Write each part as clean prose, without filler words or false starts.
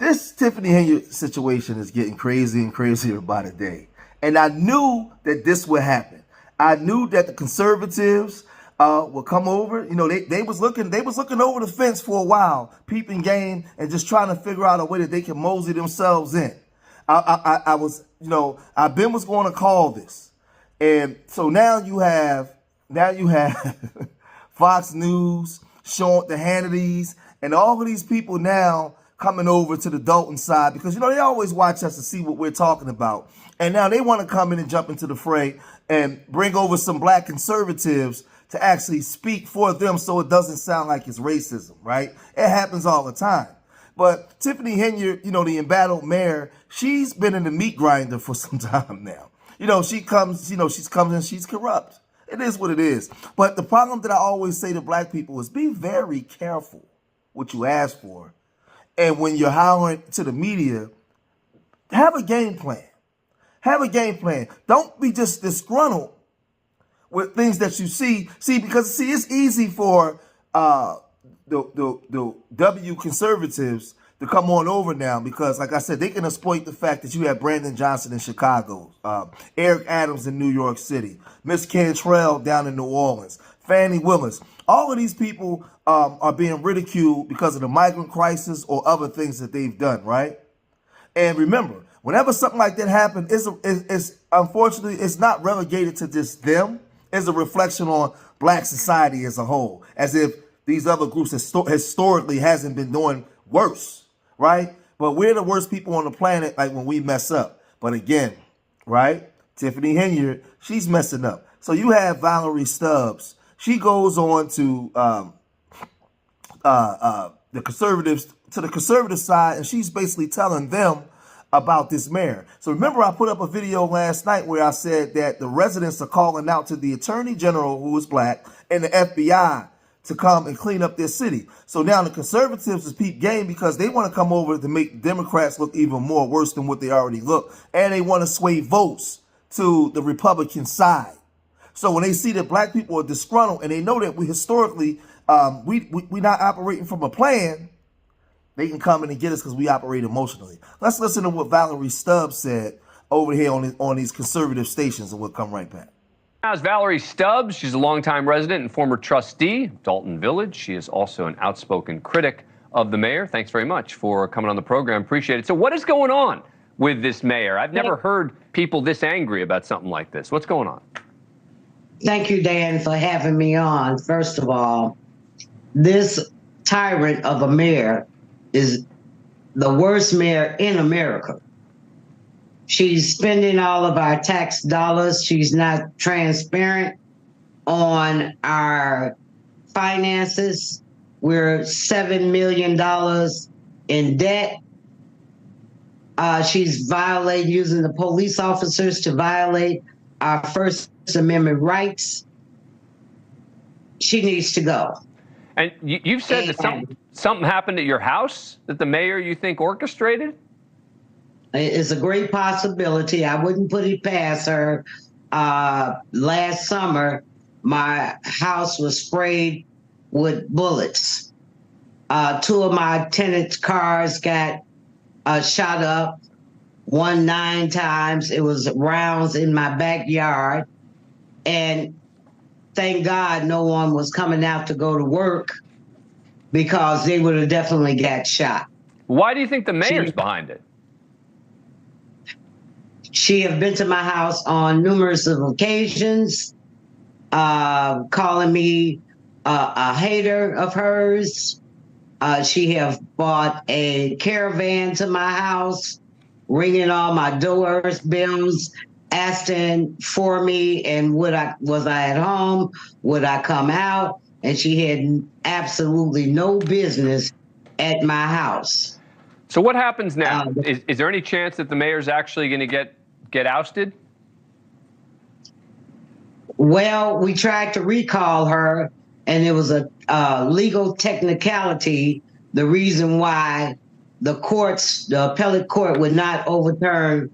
This Tiffany Henyard situation is getting crazier and crazier by the day. And I knew that this would happen. I knew that the conservatives would come over. You know, they was looking over the fence for a while, peeping game and just trying to figure out a way that they can mosey themselves in. I was, you know, I've been was going to call this. And so now you have Fox News, showing the Hannitys, and all of these people now coming over to the Dalton side because, you know, they always watch us to see what we're talking about. And now they want to come in and jump into the fray and bring over some black conservatives to actually speak for them so it doesn't sound like it's racism, right? It happens all the time. But Tiffany Henyard, you know, the embattled mayor, she's been in the meat grinder for some time now. You know, she comes and she's corrupt. It is what it is. But the problem that I always say to black people is be very careful what you ask for. And when you're hollering to the media, have a game plan. Have a game plan. Don't be just disgruntled with things that you see. Because it's easy for the W conservatives to come on over now because, like I said, they can exploit the fact that you have Brandon Johnson in Chicago, Eric Adams in New York City, Miss Cantrell down in New Orleans, Fannie Willis. All of these people are being ridiculed because of the migrant crisis or other things that they've done, right? And remember, whenever something like that happens, it's unfortunately, it's not relegated to just them. It's a reflection on black society as a whole, as if these other groups historically hasn't been doing worse, right? But we're the worst people on the planet, like when we mess up. But again, right? Tiffany Henyard, she's messing up. So you have Valerie Stubbs. She goes on to the conservative side, and she's basically telling them about this mayor. So remember, I put up a video last night where I said that the residents are calling out to the attorney general, who is black, and the FBI to come and clean up their city. So now the conservatives is peep game because they want to come over to make Democrats look even more worse than what they already look. And they want to sway votes to the Republican side. So when they see that black people are disgruntled and they know that we historically, we're not operating from a plan, they can come in and get us because we operate emotionally. Let's listen to what Valerie Stubbs said over here on these conservative stations, and we'll come right back. How's Valerie Stubbs? She's a longtime resident and former trustee of Dalton Village. She is also an outspoken critic of the mayor. Thanks very much for coming on the program. Appreciate it. So what is going on with this mayor? I've never heard people this angry about something like this. What's going on? Thank you, Dan, for having me on. First of all, this tyrant of a mayor is the worst mayor in America. She's spending all of our tax dollars. She's not transparent on our finances. We're $7 million in debt. She's using the police officers to violate our First Amendment rights. She needs to go. And you've said that something happened at your house that the mayor, you think, orchestrated? It's a great possibility. I wouldn't put it past her. Last summer, my house was sprayed with bullets. Two of my tenants' cars got shot up, 9 times. It was rounds in my backyard. And thank God no one was coming out to go to work because they would have definitely got shot. Why do you think the mayor's behind it? She have been to my house on numerous occasions, calling me a hater of hers. She have bought a caravan to my house, ringing all my doors, bills, asking for me and was I at home? Would I come out? And she had absolutely no business at my house. So what happens now? Is there any chance that the mayor's actually going to get ousted? Well, we tried to recall her, and it was a legal technicality. The reason why the appellate court would not overturn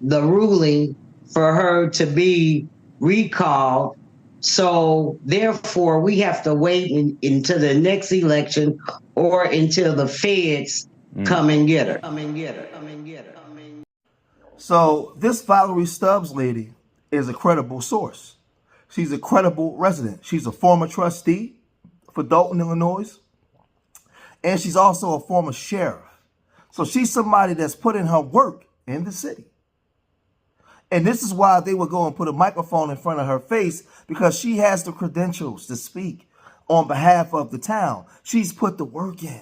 the ruling for her to be recalled. So therefore, we have to wait until the next election or until the feds Come and get her. Come and get her. Come and get her. Come and So this Valerie Stubbs lady is a credible source. She's a credible resident. She's a former trustee for Dalton, Illinois. And she's also a former sheriff. So she's somebody that's put in her work in the city. And this is why they would go and put a microphone in front of her face, because she has the credentials to speak on behalf of the town. She's put the work in.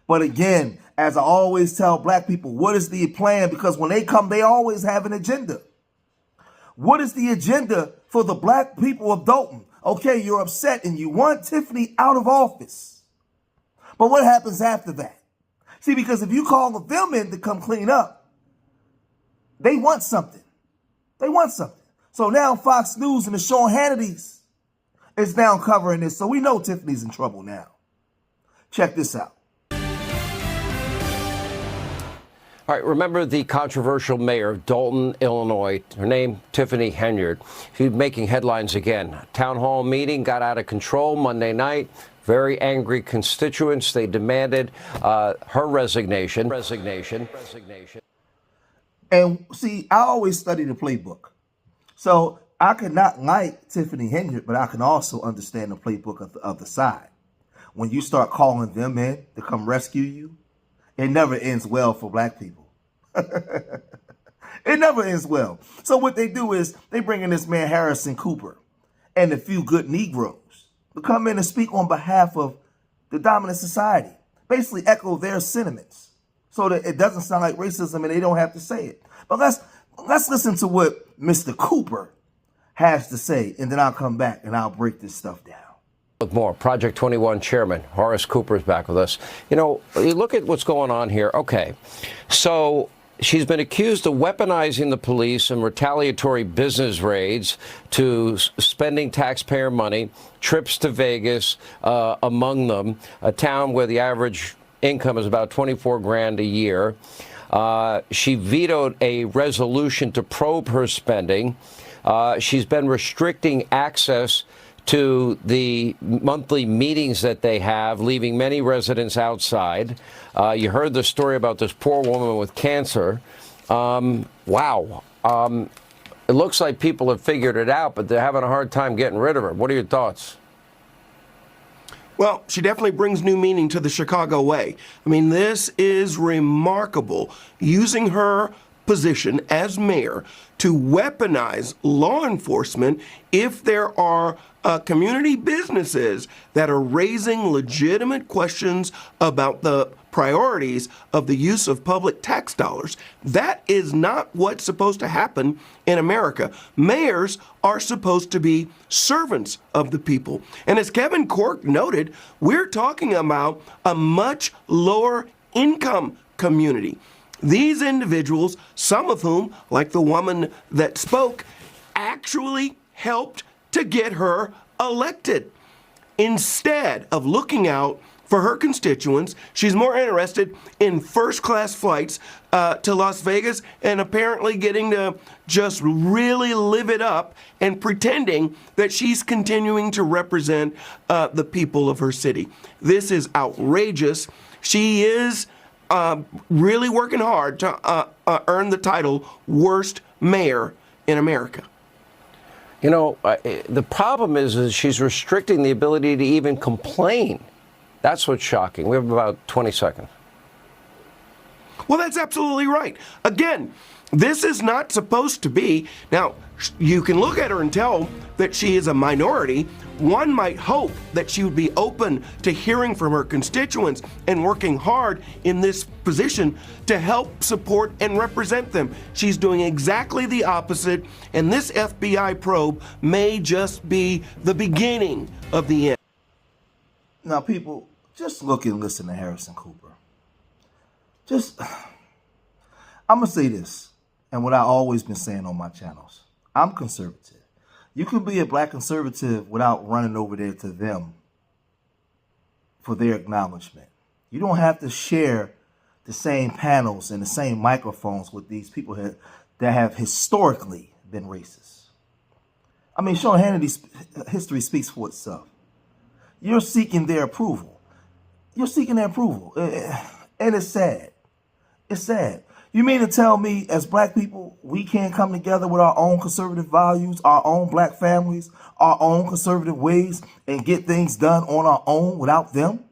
But again, as I always tell black people, what is the plan? Because when they come, they always have an agenda. What is the agenda for the black people of Dalton? Okay, you're upset and you want Tiffany out of office. But what happens after that? See, because if you call them in to come clean up, they want something. They want something. So now Fox News and the Sean Hannity's is now covering this. So we know Tiffany's in trouble now. Check this out. All right, remember the controversial mayor of Dalton, Illinois, her name, Tiffany Henyard. She's making headlines again. Town hall meeting got out of control Monday night. Very angry constituents. They demanded her resignation. And see, I always study the playbook. So I could not like Tiffany Henyard, but I can also understand the playbook of the other side. When you start calling them in to come rescue you, it never ends well for black people. It never ends well. So what they do is they bring in this man, Harrison Cooper, and a few good Negroes to come in and speak on behalf of the dominant society. Basically echo their sentiments so that it doesn't sound like racism and they don't have to say it. But let's listen to what Mr. Cooper has to say, and then I'll come back and I'll break this stuff down. With more, Project 21 chairman Horace Cooper is back with us. You know, you look at what's going on here. Okay, so she's been accused of weaponizing the police and retaliatory business raids to spending taxpayer money, trips to Vegas, among them, a town where the average income is about 24 grand a year. She vetoed a resolution to probe her spending. She's been restricting access to the monthly meetings that they have, leaving many residents outside. You heard the story about this poor woman with cancer. Wow. It looks like people have figured it out, but they're having a hard time getting rid of her. What are your thoughts? Well, she definitely brings new meaning to the Chicago way. I mean, this is remarkable. Using her position as mayor to weaponize law enforcement if there are community businesses that are raising legitimate questions about the priorities of the use of public tax dollars. That is not what's supposed to happen in America. Mayors are supposed to be servants of the people. And as Kevin Cork noted, we're talking about a much lower income community. These individuals, some of whom, like the woman that spoke, actually helped to get her elected. Instead of looking out for her constituents, she's more interested in first-class flights to Las Vegas and apparently getting to just really live it up and pretending that she's continuing to represent the people of her city. This is outrageous. She is really working hard to earn the title worst mayor in America. You know, the problem is she's restricting the ability to even complain. That's what's shocking. We have about 20 seconds. Well, that's absolutely right. Again, this is not supposed to be. Now, you can look at her and tell that she is a minority. One might hope that she would be open to hearing from her constituents and working hard in this position to help support and represent them. She's doing exactly the opposite, and this FBI probe may just be the beginning of the end. Now, people, just look and listen to Harrison Cooper. I'm going to say this, and what I've always been saying on my channels. I'm conservative. You can be a black conservative without running over there to them for their acknowledgement. You don't have to share the same panels and the same microphones with these people that have historically been racist. I mean, Sean Hannity's history speaks for itself. You're seeking their approval. And And it's sad. It's sad. You mean to tell me, as black people, we can't come together with our own conservative values, our own black families, our own conservative ways, and get things done on our own without them?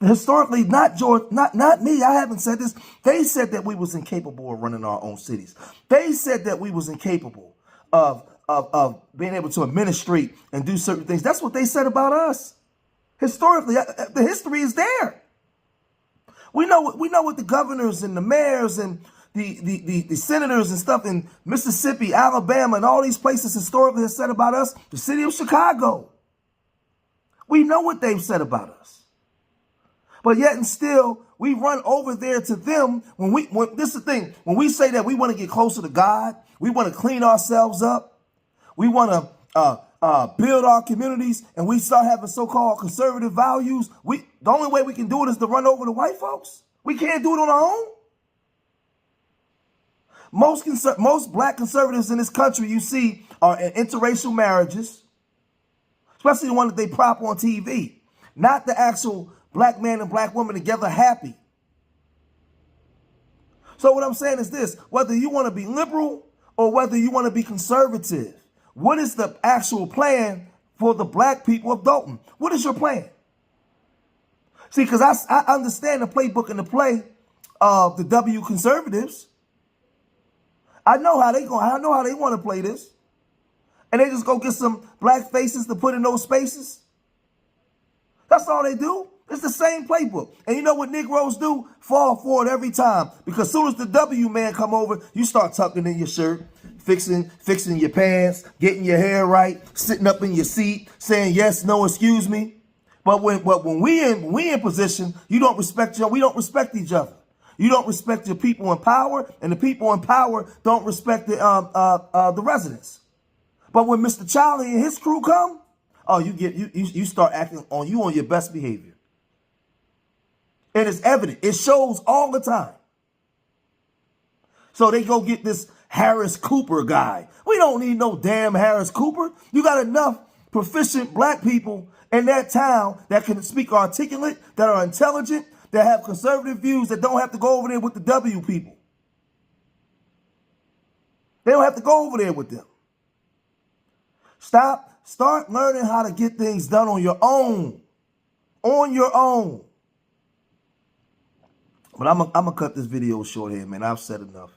Historically, not me. I haven't said this. They said that we was incapable of running our own cities. They said that we was incapable of being able to administrate and do certain things. That's what they said about us. Historically, the history is there. We know what the governors and the mayors and the senators and stuff in Mississippi, Alabama, and all these places historically have said about us. The city of Chicago. We know what they've said about us. But yet and still, we run over there to them when this is the thing. When we say that we want to get closer to God, we want to clean ourselves up, we want to build our communities, and we start having so-called conservative values, the only way we can do it is to run over the white folks. We can't do it on our own. Most black conservatives in this country you see are in interracial marriages, especially the one that they prop on TV, not the actual black man and black woman together happy. So what I'm saying is this: whether you want to be liberal or whether you want to be conservative, what is the actual plan for the black people of Dalton? What is your plan? See, because I understand the playbook and the play of the W conservatives. I know how they want to play this. And they just go get some black faces to put in those spaces. That's all they do. It's the same playbook. And you know what Negroes do? Fall for it every time. Because as soon as the W man come over, you start tucking in your shirt, fixing your pants, getting your hair right, sitting up in your seat, saying yes, no, excuse me. But when we in position, we don't respect each other. You don't respect your people in power, and the people in power don't respect the residents. But when Mr. Charlie and his crew come, oh, you start acting on your best behavior. And it's evident. It shows all the time. So they go get this Harris Cooper guy. We don't need no damn Harris Cooper. You got enough proficient black people in that town that can speak articulate, that are intelligent, that have conservative views, that don't have to go over there with the W people. They don't have to go over there with them. Start learning how to get things done on your own. On your own. But I'm gonna cut this video short here, man. I've said enough.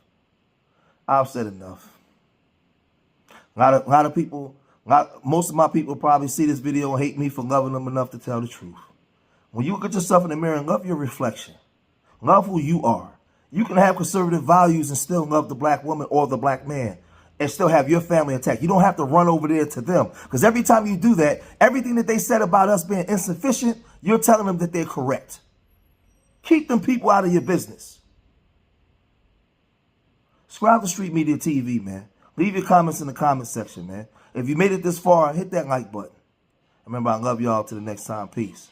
A lot of people, most of my people probably see this video and hate me for loving them enough to tell the truth. When you look at yourself in the mirror and love your reflection, love who you are, you can have conservative values and still love the black woman or the black man and still have your family intact. You don't have to run over there to them, because every time you do that, everything that they said about us being insufficient, you're telling them that they're correct. Keep them people out of your business. Subscribe to Street Media TV, man. Leave your comments in the comment section, man. If you made it this far, hit that like button. Remember, I love y'all. Till the next time. Peace.